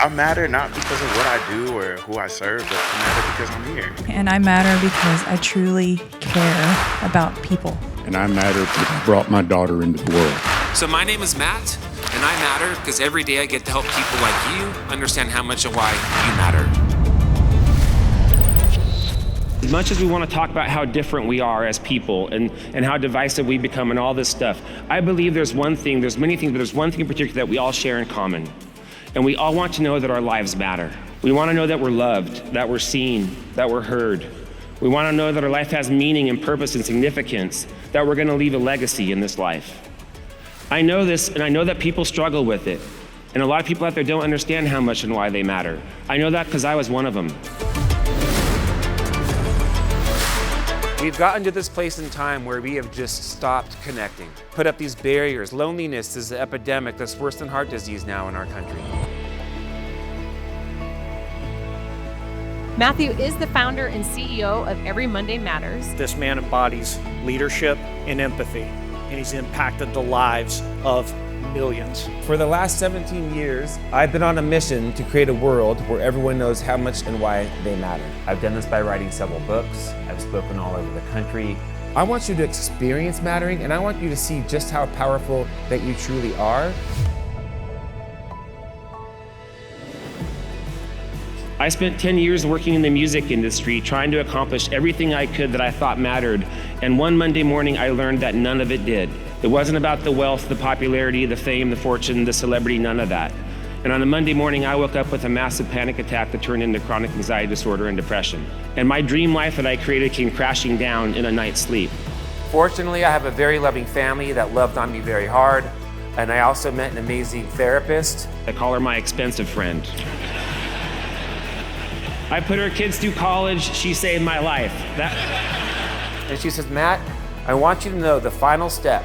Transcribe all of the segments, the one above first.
I matter not because of what I do or who I serve, but I matter because I'm here. And I matter because I truly care about people. And I matter because I brought my daughter into the world. So my name is Matt, and I matter because every day I get to help people like you understand how much and why you matter. As much as we want to talk about how different we are as people and how divisive we become and all this stuff, I believe there's many things, but there's one thing in particular that we all share in common. And we all want to know that our lives matter. We want to know that we're loved, that we're seen, that we're heard. We want to know that our life has meaning and purpose and significance, that we're going to leave a legacy in this life. I know this, and I know that people struggle with it. And a lot of people out there don't understand how much and why they matter. I know that because I was one of them. We've gotten to this place in time where we have just stopped connecting. Put up these barriers. Loneliness is an epidemic that's worse than heart disease now in our country. Matthew is the founder and CEO of Every Monday Matters. This man embodies leadership and empathy, and he's impacted the lives of millions. For the last 17 years, I've been on a mission to create a world where everyone knows how much and why they matter. I've done this by writing several books. I've spoken all over the country. I want you to experience mattering, and I want you to see just how powerful that you truly are. I spent 10 years working in the music industry, trying to accomplish everything I could that I thought mattered. And one Monday morning, I learned that none of it did. It wasn't about the wealth, the popularity, the fame, the fortune, the celebrity, none of that. And on a Monday morning, I woke up with a massive panic attack that turned into chronic anxiety disorder and depression. And my dream life that I created came crashing down in a night's sleep. Fortunately, I have a very loving family that loved on me very hard. And I also met an amazing therapist. I call her my expensive friend. I put her kids through college, she saved my life. And she says, Matt, I want you to know the final step,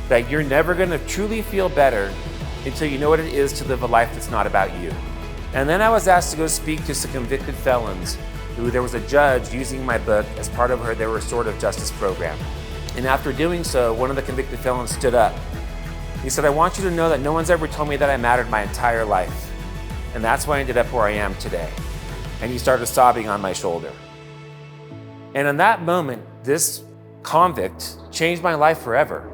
that you're never gonna truly feel better until you know what it is to live a life that's not about you. And then I was asked to go speak to some convicted felons who there was a judge using my book as part of their restorative justice program. And after doing so, one of the convicted felons stood up. He said, I want you to know that no one's ever told me that I mattered my entire life. And that's why I ended up where I am today. And he started sobbing on my shoulder. And in that moment, this convict changed my life forever.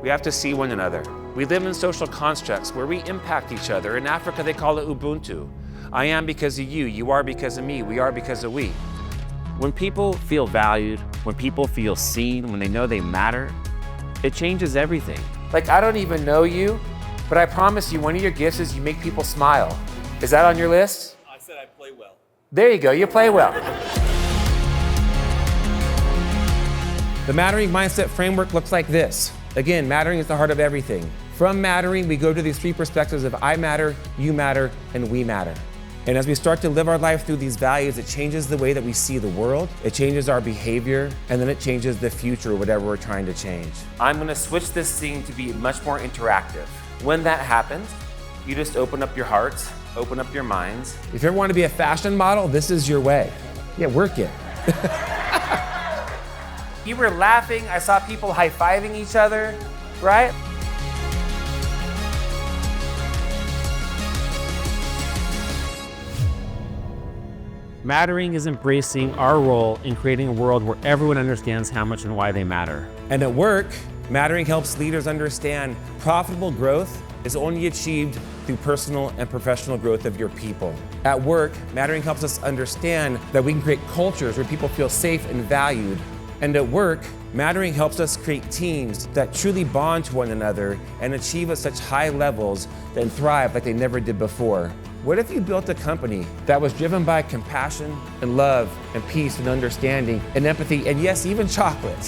We have to see one another. We live in social constructs where we impact each other. In Africa, they call it Ubuntu. I am because of you, you are because of me, we are because of we. When people feel valued, when people feel seen, when they know they matter, it changes everything. Like, I don't even know you, but I promise you, one of your gifts is you make people smile. Is that on your list? I said I play well. There you go, you play well. The Mattering Mindset Framework looks like this. Again, mattering is the heart of everything. From mattering, we go to these three perspectives of I matter, you matter, and we matter. And as we start to live our life through these values, it changes the way that we see the world, it changes our behavior, and then it changes the future, whatever we're trying to change. I'm gonna switch this thing to be much more interactive. When that happens, you just open up your hearts, open up your minds. If you ever want to be a fashion model, this is your way. Yeah, work it. You were laughing, I saw people high-fiving each other, right? Mattering is embracing our role in creating a world where everyone understands how much and why they matter. And at work, mattering helps leaders understand profitable growth is only achieved through personal and professional growth of your people. At work, mattering helps us understand that we can create cultures where people feel safe and valued. And at work, mattering helps us create teams that truly bond to one another and achieve at such high levels and thrive like they never did before. What if you built a company that was driven by compassion and love and peace and understanding and empathy and yes, even chocolate?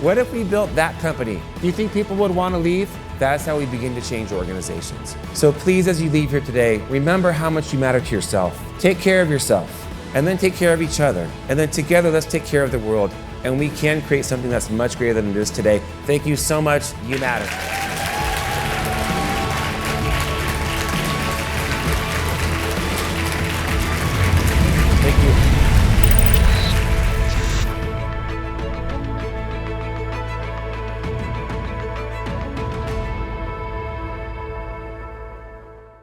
What if we built that company? Do you think people would want to leave? That's how we begin to change organizations. So please, as you leave here today, remember how much you matter to yourself. Take care of yourself, and then take care of each other. And then together, let's take care of the world. And we can create something that's much greater than it is today. Thank you so much. You matter.